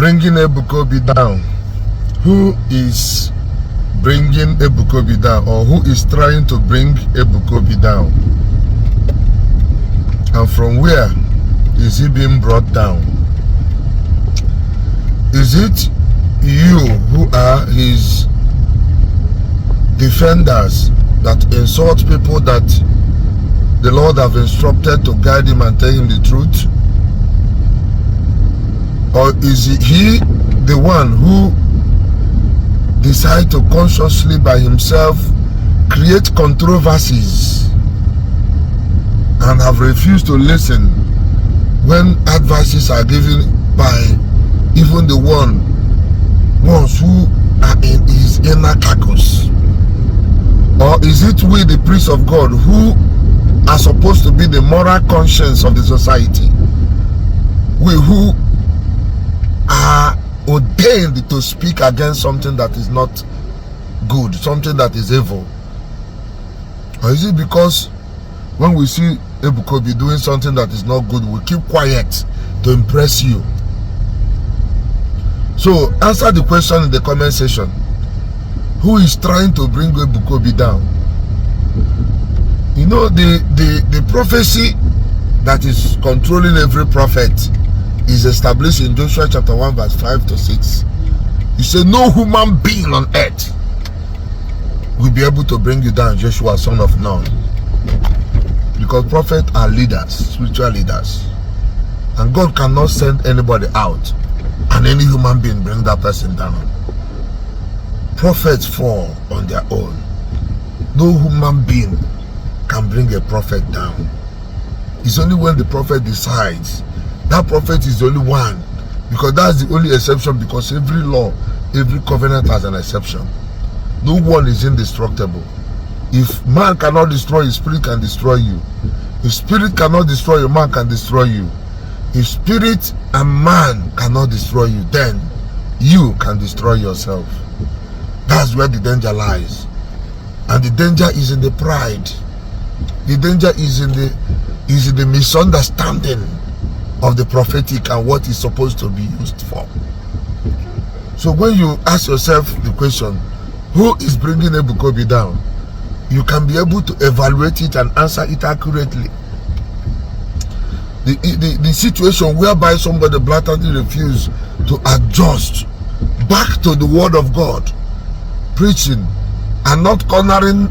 bringing Ebuka Obi down? Who is bringing Ebuka Obi down, or who is trying to bring Ebuka Obi down? And from where is he being brought down? Is it you who are his defenders that insult people that the Lord have instructed to guide him and tell him the truth? Or is he the one who decide to consciously by himself create controversies and have refused to listen when advices are given by even the ones who are in his inner caucus? Or is it we, the priests of God, who are supposed to be the moral conscience of the society, we who are ordained to speak against something that is not good, something that is evil? Or is it because when we see Ebuka Obi doing something that is not good, we keep quiet to impress you? So answer the question in the comment section. Who is trying to bring Ebuka Obi down? You know, the prophecy that is controlling every prophet is established in Joshua chapter 1 verse 5 to 6. You say no human being on earth will be able to bring you down, Joshua son of Nun. Because prophets are leaders, spiritual leaders, and God cannot send anybody out and any human being bring that person down. Prophets fall on their own. No human being can bring a prophet down. It's only when the prophet decides. That prophet is the only one, because that's the only exception, because every law, every covenant has an exception. No one is indestructible. If man cannot destroy, his spirit can destroy you. If spirit cannot destroy you, man can destroy you. If spirit and man cannot destroy you, then you can destroy yourself. That's where the danger lies. And the danger is in the pride. The danger is in the misunderstanding of the prophetic and what is supposed to be used for. So when you ask yourself the question, who is bringing Ebuka Obi down, you can be able to evaluate it and answer it accurately. The situation whereby somebody blatantly refuses to adjust back to the word of God, preaching and not cornering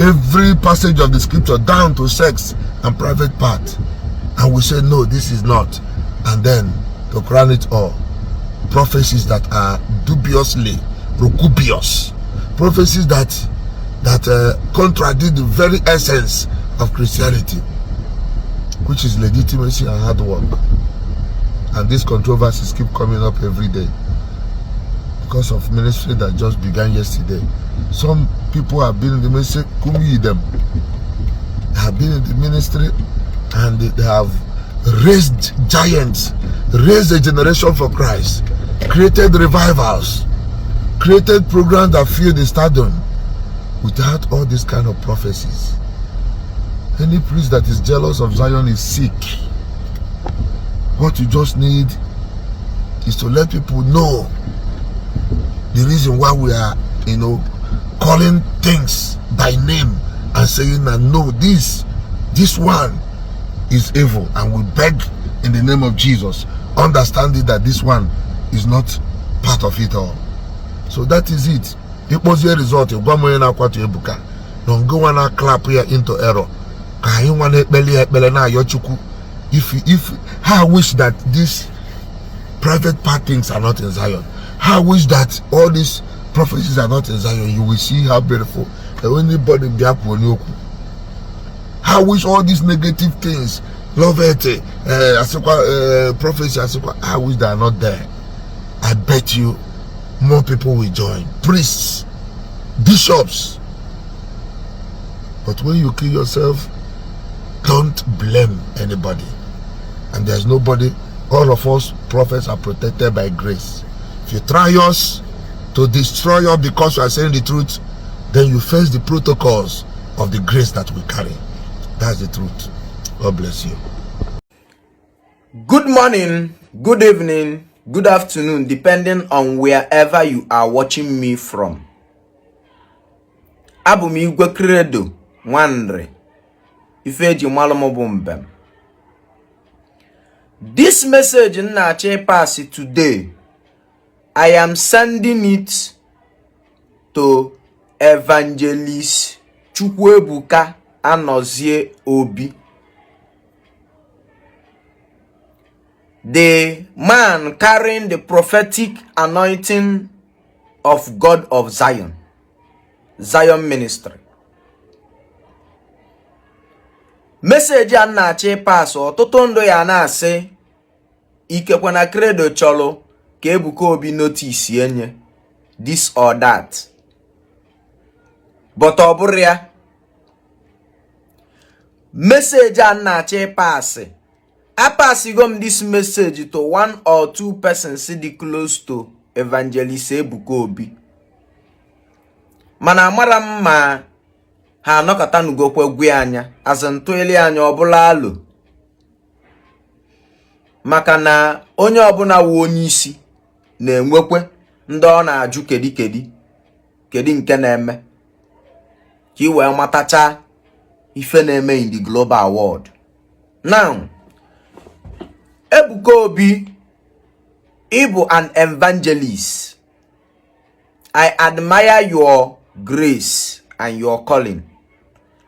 every passage of the scripture down to sex and private part, and we say no, this is not. And then to crown it all, prophecies that are dubiously rocubious, prophecies that contradict the very essence of Christianity, which is legitimacy and hard work. And these controversies keep coming up every day because of ministry that just began yesterday. Some people have been in the ministry, them have been in the ministry, and they have raised giants, raised a generation for Christ, created revivals, created programs that fill the stadium without all these kind of prophecies. Any priest that is jealous of Zion is sick. What you just need is to let people know the reason why we are, calling things by name and saying that no, this one is evil, and we beg in the name of Jesus, understanding that this one is not part of it all. So that is it. It was a result of Ebuka. Don't go and clap here into error. If I wish that these private part things are not in Zion, I wish that all these prophecies are not in Zion, you will see how beautiful anybody be up on you. I wish all these negative things, love it, prophecy, I wish they are not there. I bet you more people will join. Priests, bishops. But when you kill yourself, don't blame anybody. And there's nobody. All of us prophets are protected by grace. If you try us to destroy us because you are saying the truth, then you face the protocols of the grace that we carry. That's the truth. God bless you. Good morning, good evening, good afternoon, depending on wherever you are watching me from. Abụ m Igwe Credo Nwanri Ifeji Malumubumbem. This message in Nache pass today, I am sending it to Evangelist Ebuka Obi, the man carrying the prophetic anointing of God of Zion, Zion Ministry. Message a na-achị pass ọtụtụ ndụ ya na-asị ikekwe na credo chọlụ ka Ebuka Obi notice enye this or that, but ọ bụrụ ya. Message a na-achị pass, I pass this message to 1 or 2 persons sitting close to Evangelist Ebuka Obi. Mana amara mma ha anọkọta n'ugokwe gwe anya azantụeli anya ọbụla alụ, maka na onye ọbụla wu onye isi na-enwekwe ndị ọ na-ajụ kedi nke na-eme ka iwe matacha ife na-eme in the global world. Now, Ebuka Obi, Igbo an evangelist. I admire your grace and your calling.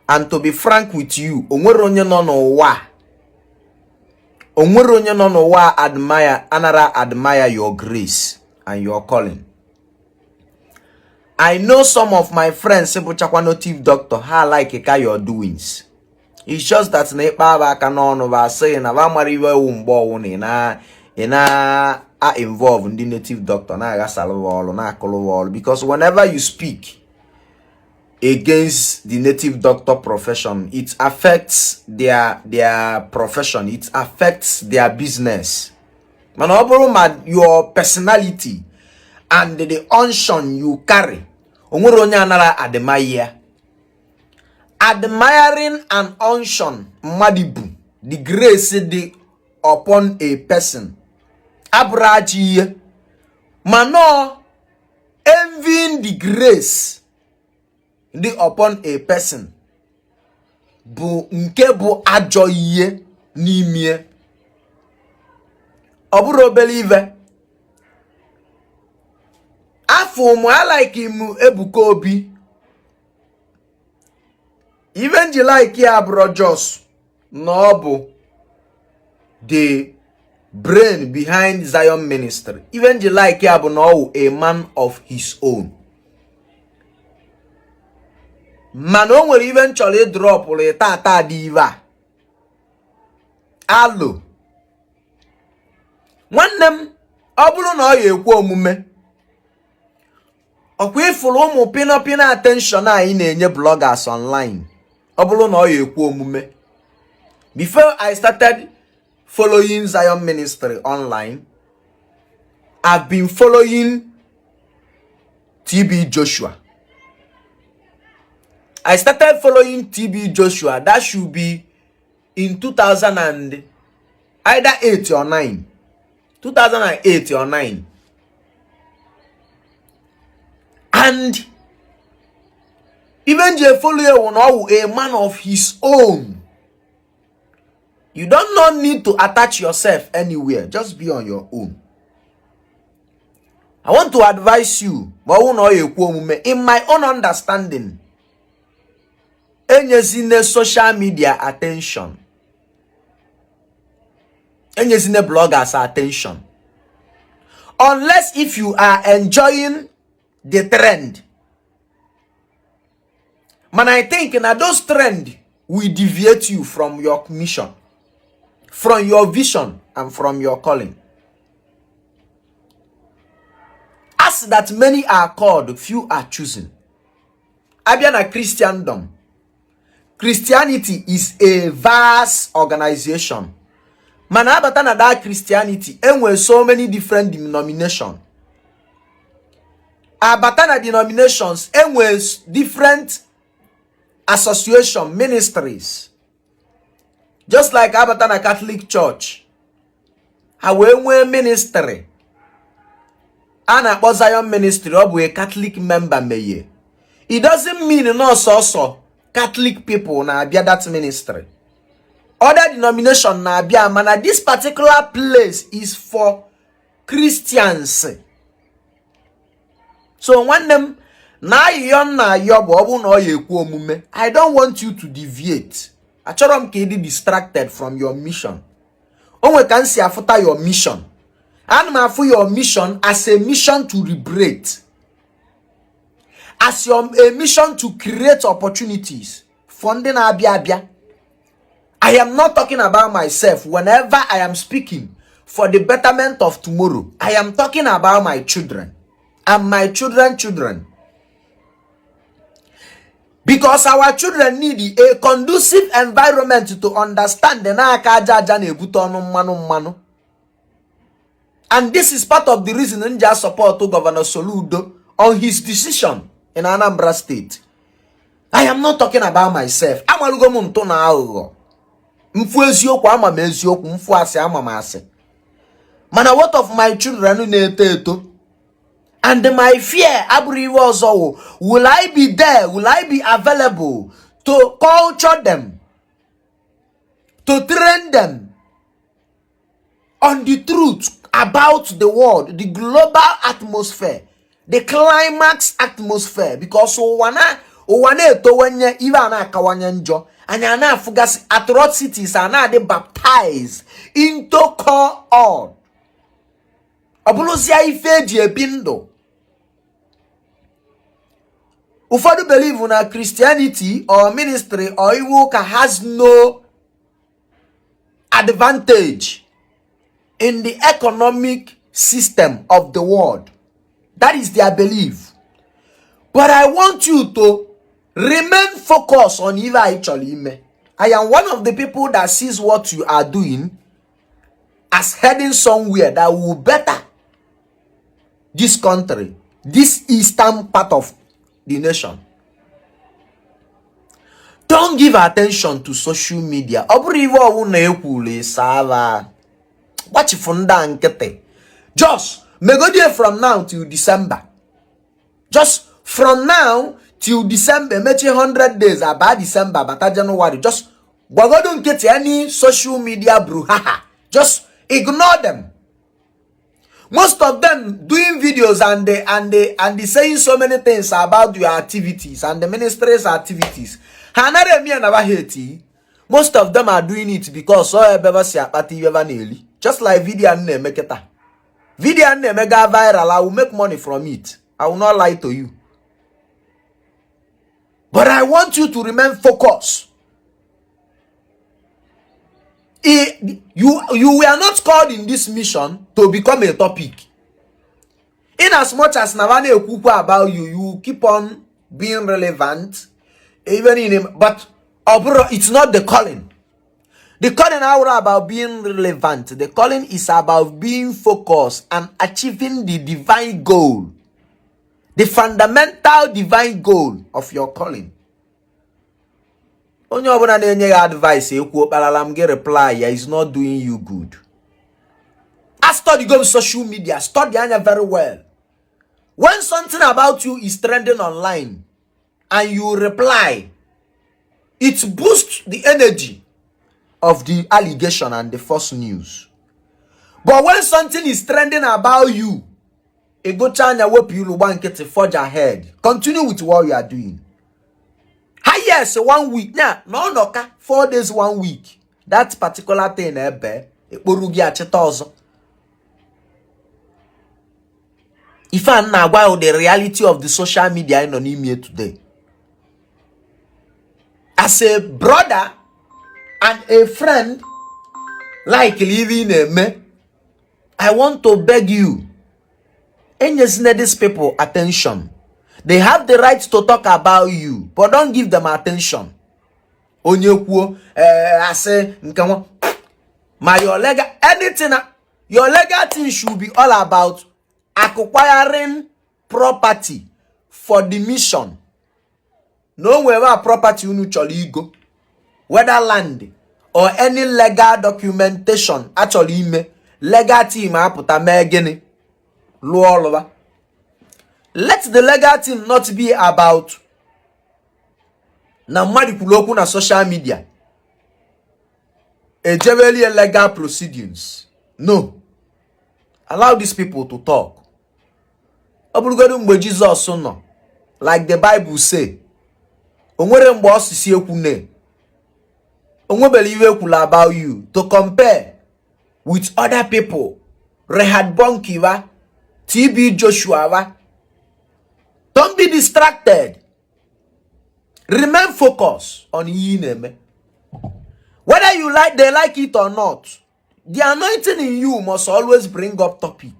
And to be frank with you, onwere onye nọ n'ụwa admire your grace and your calling. I know some of my friends say buchakwa native doctor ha like ka your doings. It's just that na ikpa ba aka n'ọnụ ba say na ba mara iwe wu mgbe ọwụ na involve in the native doctor na aga salwa ọlụ na akụlụ ọlụ, because whenever you speak against the native doctor profession, it affects their profession, it affects their business. Man, your personality and the unction you carry, admiring an unction, madibu, the grace upon a person, abraji, mano, envying the grace upon a person, bu nke bu ajo ihe n'imie. Oburo believe afumu I like him Ebuka Obi, even the like ya bro Jos no bu the brain behind Zion Ministry, even the like ya bu no a man of his own. Man o nwere even chọrọ drop le tata diva allo nwanne m, ọ bụrụ na ọ ya ekwu omume ọkwa ifuru ụmụ pina attention anyị na-enye bloggers online. Ọ bụrụ na ọ ya ekwu omume, before I started following Zion Ministry online, I've been following TB Joshua. I started following TB Joshua. That should be in 2008 or 9. 2008 or 9. And even the follower now a man of his own. You don't not need to attach yourself anywhere. Just be on your own. I want to advise you, in my own understanding, enyezine social media attention, enyezine bloggers attention, unless if you are enjoying the trend. Man, I think now those trend will deviate you from your mission, from your vision, and from your calling. As that many are called, few are chosen. Abiana Christendom. Christianity is a vast organization. Man, abatana that Christianity, and with so many different denominations. Abatana denominations, and with different association ministries. Just like Abatana Catholic Church, how we ministry, Ana kpo Zion ministry obu a Catholic member meye. It doesn't mean no so Catholic people na abia that ministry. Other denomination na abia mana this particular place is for Christians. So when them na yon na yob obu no yekwu omume, I don't want you to deviate. Achorom ka ịdị distracted from your mission. Onwe ka nsi afuta your mission. And ma for your mission as a mission to liberate. As a mission to create opportunities. Funding abia. I am not talking about myself whenever I am speaking for the betterment of tomorrow. I am talking about my children and my children. Because our children need a conducive environment to understand the manu. And this is part of the reason Nja support to Governor Soludo on his decision in Anambra State. I am not talking about myself. I'm a lugo muntu na awo. Mfu eziokwu ama m eziokwu, mfu ase ama m ase. Mana what of my children na-eto eto? And my fear, will I be there? Will I be available to culture them? To train them on the truth about the world, the global atmosphere, the climax atmosphere? Because owane to wenye iwa na kawanya njo, anyana fugasi atrocities are they baptized into core on. Obuluzia ifeji ebindo. Ufadu believe in Christianity or ministry or Iwoka has no advantage in the economic system of the world. That is their belief. But I want you to remain focused on Iva actually. I am one of the people that sees what you are doing as heading somewhere that will better this country, this eastern part of the nation. Don't give attention to social media. Just megodi from now till December. Just from now till December, make 100 days about December, but January. Just don't get any social media brouhaha. Just ignore them. Most of them doing videos and they saying so many things about your activities and the ministry's activities. Most of them are doing it because just like video and make it. Video and mega viral, I will make money from it. I will not lie to you. But I want you to remain focused. You were not called in this mission to become a topic. In as much as Navane Okuku about you, you keep on being relevant, even in him. But it's not the calling. The calling is about being relevant. The calling is about being focused and achieving the divine goal, the fundamental divine goal of your calling. Onye obuna na-enye ya advice ekwu okpalala m get reply ya is not doing you good. I study go social media, study anya very well. When something about you is trending online and you reply, it boosts the energy of the allegation and the false news. But when something is trending about you, e go chanya wep you lubankete forge ahead. Continue with what you are doing. Yes, 1 week. Now, no, 4 days, 1 week. That particular thing, if I know about the reality of the social media in Onimie today, as a brother and a friend, like living in me, I want to beg you, and just need these people attention. They have the right to talk about you, but don't give them attention. Onyekuo, I say, my your legal anything, your legal thing should be all about acquiring property for the mission. No wherever property you need go, whether land or any legal documentation. Actually, legal team I put a megani, all over. let the legal team not be about na mmadu kwuru na social media ejebeli legal proceedings. No, allow these people to talk. Oburugodu mgbe Jesus no, like the Bible say, onwere mgbe osisi ekwune, onwebeli iwe kwula about you to compare with other people. Rehad Bonkiva, TB Joshua. Don't be distracted. Remain focused on Yineme. Whether you they like it or not, the anointing in you must always bring up topic.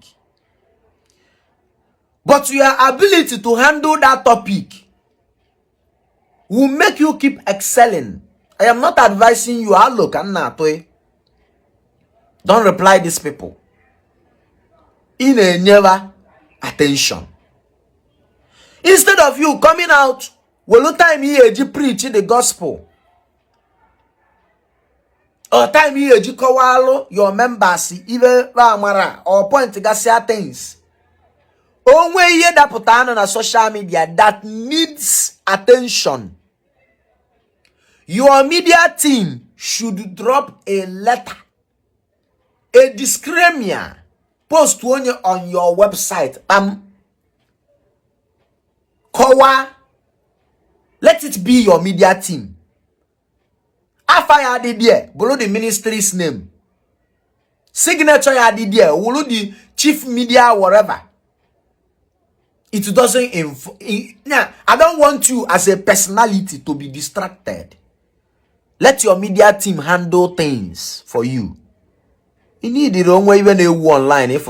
But your ability to handle that topic will make you keep excelling. I am not advising you. Don't reply these people. In a never attention. Instead of you coming out, well, time here you preach the gospel. Or time here you call your members, even Ramara, or point to Garcia things. Only here that put on social media that needs attention. Your media team should drop a letter, a disclaimer, post one on your website. Kowa, let it be your media team. After you did there, below the ministry's name. Signature you did there, below the chief media, whatever. It doesn't I don't want you as a personality to be distracted. Let your media team handle things for you. You need the wrong way even online if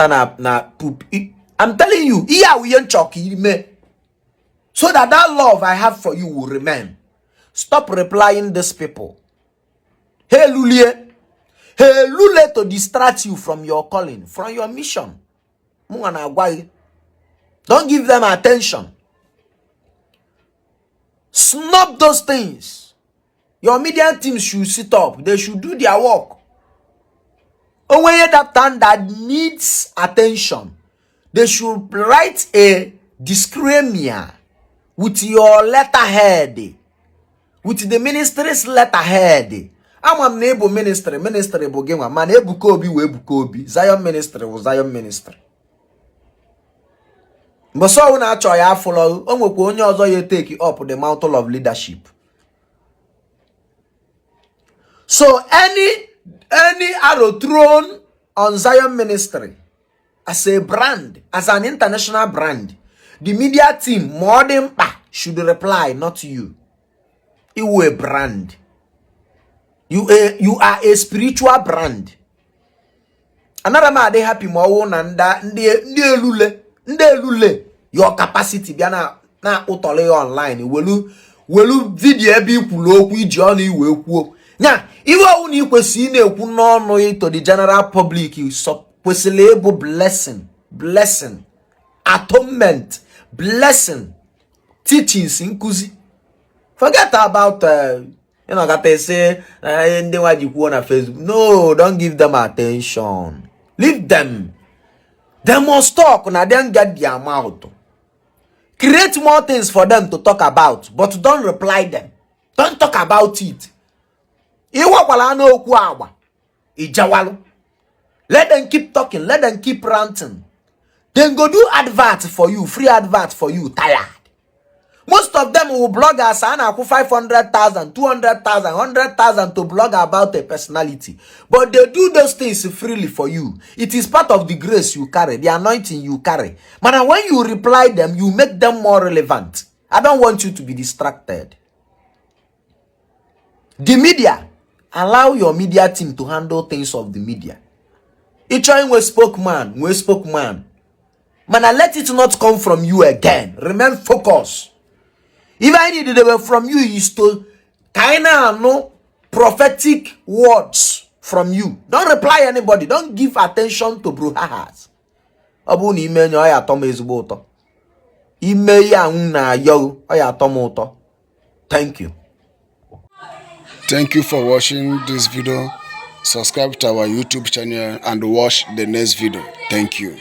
na poop. I'm telling you, so that love I have for you will remain. Stop replying these people. Hey Lule to distract you from your calling, from your mission. Don't give them attention. Snub those things. Your media team should sit up. They should do their work. Only that time that needs attention, they should write a disclaimer with your letterhead, with the ministry's letterhead. I'm a neighbor ministry Bogema, man, Ebuka Obi, Zion ministry was Zion ministry. But so when I try to follow, you take you up the mantle of leadership. So any arrow thrown on Zion ministry as a brand, as an international brand, the media team more than should reply, not you. You are a brand. You are a spiritual brand. Another man they happy more and that ndelule your capacity biana na utole online welu video bi kwulo okwu iji onu iwe kwuo nya iwe unu ikwesi na ekwu n'ọnụ to the general public you kwesịrị ebo blessing atonement blessing teachings nkuzi. Forget about gotta say ndị waji kwuo na Facebook. No, don't give them attention. Leave them. They must talk na then get their mouth. Create more things for them to talk about, but don't reply them. Don't talk about it. Let them keep talking. Let them keep ranting. Then go do adverts for you, free adverts for you, tired. Most of them will blog us and 500,000, 200,000, 100,000 to blog about a personality. But they do those things freely for you. It is part of the grace you carry, the anointing you carry. But when you reply them, you make them more relevant. I don't want you to be distracted. The media, allow your media team to handle things of the media. Each one we spoke man. Man, let it not come from you again. Remain focused. If I need it from you is to kind of know prophetic words from you. Don't reply anybody. Don't give attention to brouhahas. Abuni ime nyo ya tomo ezigbo uto. Ime ya na yo ya tomo uto. Thank you. Thank you for watching this video. Subscribe to our YouTube channel and watch the next video. Thank you.